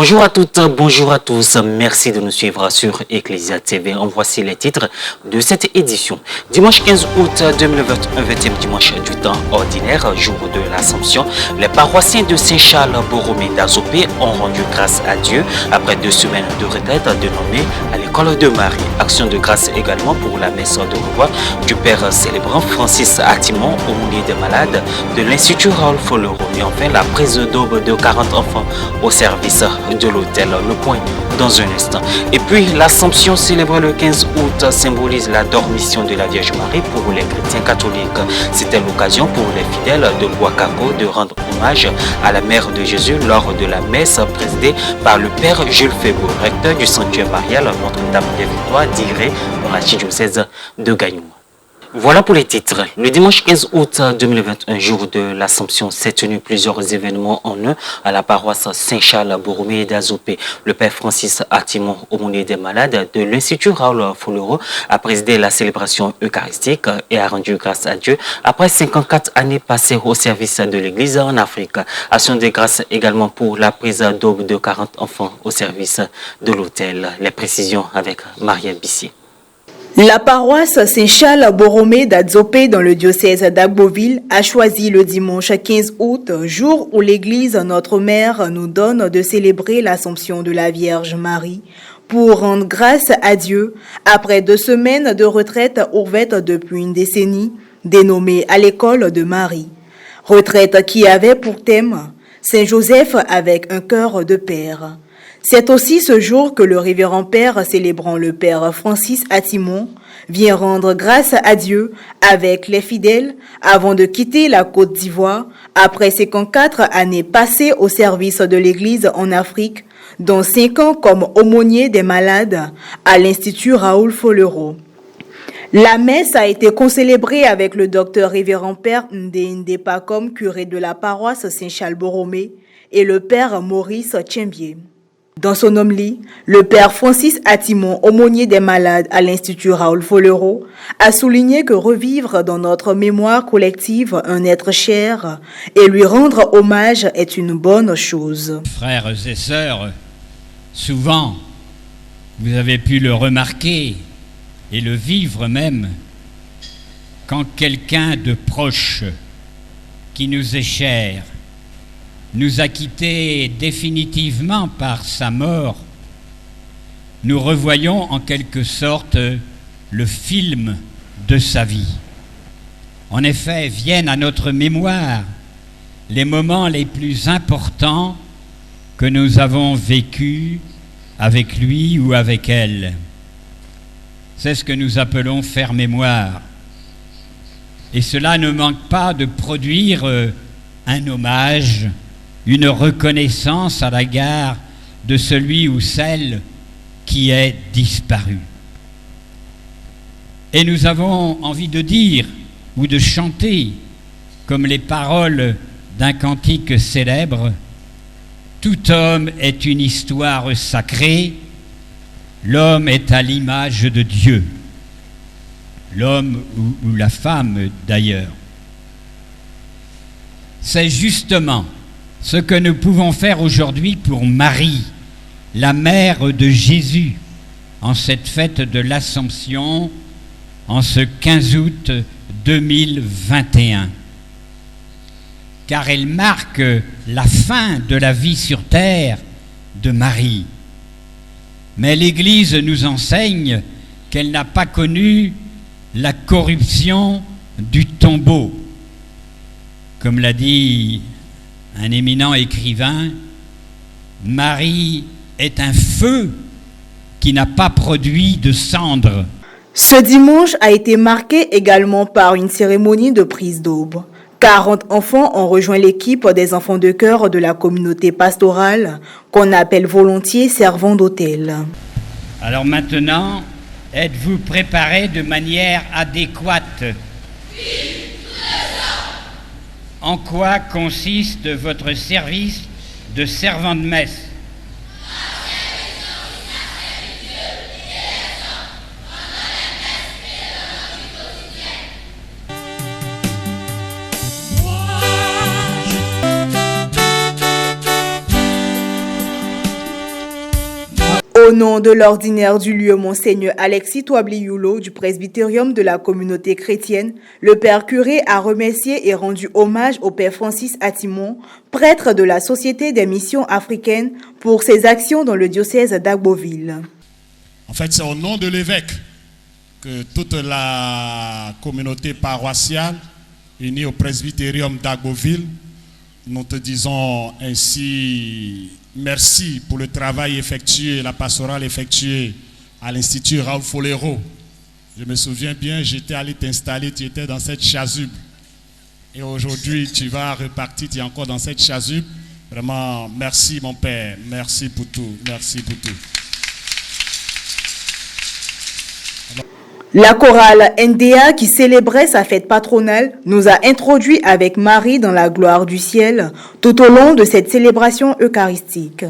Bonjour à toutes, bonjour à tous. Merci de nous suivre sur Ecclesia TV. En voici les titres de cette édition. Dimanche 15 août 2021, 20e dimanche du temps ordinaire, jour de l'Assomption, les paroissiens de Saint-Charles-Borromée d'Azopé ont rendu grâce à Dieu après 2 semaines de retraite dénommée à l'école de Marie. Action de grâce également pour la messe de revoir du Père célébrant Francis Atimon, aumônier des malades de l'Institut Raoul Follereau. Et enfin, la prise d'aube de 40 enfants au service de l'hôtel. Le point dans un instant. Et puis, l'Assomption célébrée le 15 août symbolise la dormition de la Vierge Marie pour les chrétiens catholiques. C'était l'occasion pour les fidèles de Bois-Caco de rendre hommage à la Mère de Jésus lors de la messe présidée par le Père Jules Fébaud, recteur du sanctuaire marial Notre-Dame des Victoires d'Iré dans l'archidiocèse de Gagnoum. Voilà pour les titres. Le dimanche 15 août 2021, jour de l'Assomption, s'est tenu plusieurs événements en un à la paroisse Saint-Charles-Borromée d'Azopé. Le Père Francis Atimon, aumônier des malades de l'Institut Raoul Follereau, a présidé la célébration eucharistique et a rendu grâce à Dieu après 54 années passées au service de l'Église en Afrique. Action de grâce également pour la prise d'aube de 40 enfants au service de l'hôtel. Les précisions avec Maria Bissier. La paroisse Saint-Charles-Borromée d'Azopé dans le diocèse d'Agboville a choisi le dimanche 15 août, jour où l'Église Notre-Mère nous donne de célébrer l'Assomption de la Vierge Marie, pour rendre grâce à Dieu après 2 semaines de retraite ouverte depuis une décennie, dénommée à l'école de Marie. Retraite qui avait pour thème Saint-Joseph avec un cœur de père. C'est aussi ce jour que le révérend père célébrant le Père Francis Atimon vient rendre grâce à Dieu avec les fidèles avant de quitter la Côte d'Ivoire après 54 années passées au service de l'Église en Afrique, dont 5 ans comme aumônier des malades à l'Institut Raoul Follereau. La messe a été concélébrée avec le docteur révérend père Ndé Pacom, curé de la paroisse Saint-Charles-Borromée, et le père Maurice Tchembier. Dans son homélie, le père Francis Atimon, aumônier des malades à l'Institut Raoul Follereau, a souligné que revivre dans notre mémoire collective un être cher et lui rendre hommage est une bonne chose. Frères et sœurs, souvent, vous avez pu le remarquer et le vivre même, quand quelqu'un de proche qui nous est cher nous a quittés définitivement par sa mort, nous revoyons en quelque sorte le film de sa vie. En effet, viennent à notre mémoire les moments les plus importants que nous avons vécus avec lui ou avec elle. C'est ce que nous appelons faire mémoire. Et cela ne manque pas de produire un hommage, une reconnaissance à l'égard de celui ou celle qui est disparu. Et nous avons envie de dire ou de chanter, comme les paroles d'un cantique célèbre, « Tout homme est une histoire sacrée, l'homme est à l'image de Dieu. » L'homme ou la femme d'ailleurs. C'est justement ce que nous pouvons faire aujourd'hui pour Marie, la mère de Jésus, en cette fête de l'Assomption, en ce 15 août 2021. Car elle marque la fin de la vie sur terre de Marie. Mais l'Église nous enseigne qu'elle n'a pas connu la corruption du tombeau. Comme l'a dit un éminent écrivain, Marie est un feu qui n'a pas produit de cendres. Ce dimanche a été marqué également par une cérémonie de prise d'aube. 40 enfants ont rejoint l'équipe des enfants de chœur de la communauté pastorale qu'on appelle volontiers servants d'hôtel. Alors maintenant, êtes-vous préparés de manière adéquate ? En quoi consiste votre service de servant de messe ? Au nom de l'ordinaire du lieu, Monseigneur Alexis Touabli-Yulo du presbytérium de la communauté chrétienne, le Père curé a remercié et rendu hommage au Père Francis Atimon, prêtre de la Société des missions africaines, pour ses actions dans le diocèse d'Agboville. En fait, c'est au nom de l'évêque que toute la communauté paroissiale unie au presbytérium d'Agboville, nous te disons ainsi merci pour le travail effectué, la pastorale effectuée à l'Institut Raoul Folero. Je me souviens bien, j'étais allé t'installer, tu étais dans cette chasuble. Et aujourd'hui, tu vas repartir, tu es encore dans cette chasuble. Vraiment, merci mon Père, merci pour tout, merci pour tout. La chorale NDA, qui célébrait sa fête patronale, nous a introduit avec Marie dans la gloire du ciel tout au long de cette célébration eucharistique.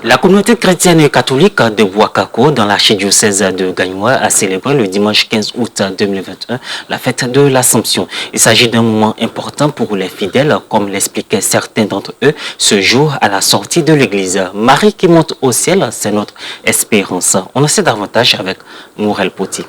La communauté chrétienne et catholique de Bouakako dans l'archidiocèse de Gagnoa a célébré le dimanche 15 août 2021 la fête de l'Assomption. Il s'agit d'un moment important pour les fidèles, comme l'expliquaient certains d'entre eux ce jour à la sortie de l'église. Marie qui monte au ciel, c'est notre espérance. On en sait davantage avec Mourel Poti.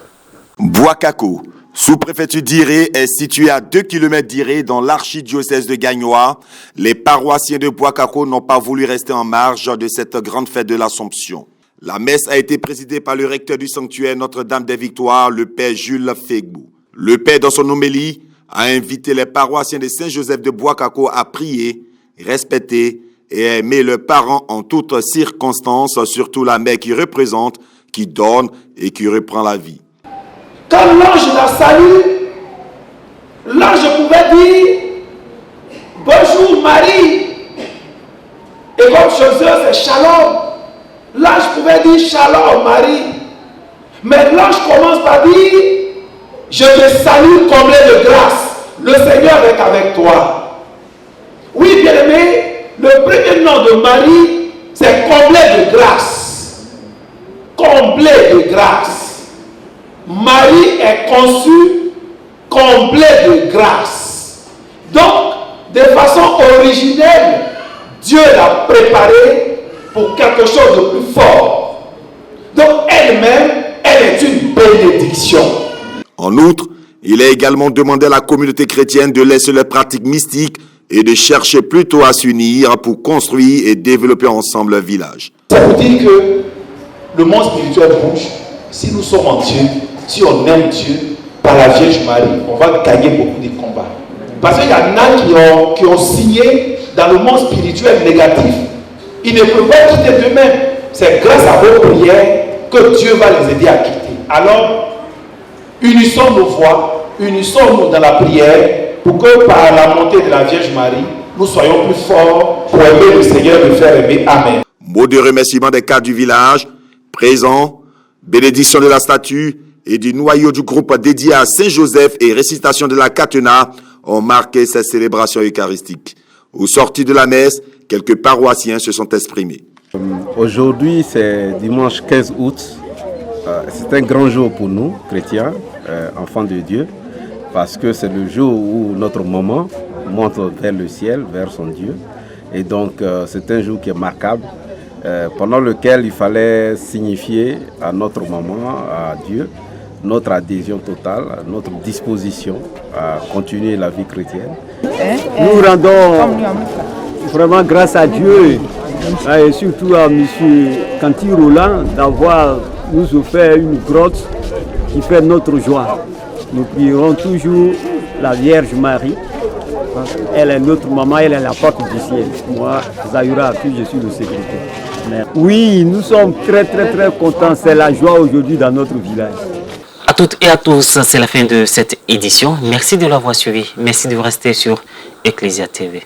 Bouakako, sous-préfecture d'Iré, est situé à 2 km d'Iré dans l'archidiocèse de Gagnoa. Les paroissiens de Bouakako n'ont pas voulu rester en marge de cette grande fête de l'Assomption. La messe a été présidée par le recteur du sanctuaire Notre-Dame des Victoires, le père Jules Fegbou. Le père, dans son homélie, a invité les paroissiens de Saint-Joseph de Bouakako à prier, respecter et aimer leurs parents en toutes circonstances, surtout la mère qui représente, qui donne et qui reprend la vie. Quand l'ange la salue, l'ange pouvait dire « Bonjour Marie ». Et comme chez eux c'est « Shalom ». L'ange pouvait dire « Shalom Marie ». Mais l'ange commence par dire « Je te salue comblé de grâce, le Seigneur est avec toi ». Oui, bien aimé, le premier nom de Marie, c'est comblé de grâce. Comblé de grâce. Marie est conçue comblée de grâce. Donc, de façon originelle, Dieu l'a préparée pour quelque chose de plus fort. Donc, elle-même, elle est une bénédiction. En outre, il a également demandé à la communauté chrétienne de laisser leurs pratiques mystiques et de chercher plutôt à s'unir pour construire et développer ensemble un village. Ça veut dire que le monde spirituel bouge. Si nous sommes en Dieu, si on aime Dieu, par la Vierge Marie, on va gagner beaucoup de combats. Parce qu'il y en a qui ont signé dans le monde spirituel négatif. Ils ne peuvent pas quitter d'eux-mêmes. C'est grâce à vos prières que Dieu va les aider à quitter. Alors, unissons nos voix, unissons-nous dans la prière pour que par la montée de la Vierge Marie, nous soyons plus forts pour aimer le Seigneur et le faire aimer. Amen. Mot de remerciement des cadres du village, présents, bénédiction de la statue et du noyau du groupe dédié à Saint-Joseph et récitation de la Catena ont marqué cette célébration eucharistique. Au sorti de la messe, quelques paroissiens se sont exprimés. Aujourd'hui, c'est dimanche 15 août. C'est un grand jour pour nous, chrétiens, enfants de Dieu, parce que c'est le jour où notre maman monte vers le ciel, vers son Dieu. Et donc, c'est un jour qui est marquable, pendant lequel il fallait signifier à notre maman, à Dieu, notre adhésion totale, notre disposition à continuer la vie chrétienne. Nous rendons vraiment grâce à Dieu et surtout à M. Canty Roland d'avoir nous offert une grotte qui fait notre joie. Nous prierons toujours la Vierge Marie. Elle est notre maman, elle est la porte du ciel. Moi, Zahura Afi, je suis le secrétaire. Oui, nous sommes très contents. C'est la joie aujourd'hui dans notre village. À toutes et à tous, c'est la fin de cette édition. Merci de l'avoir suivi. Merci de rester sur Ecclesia TV.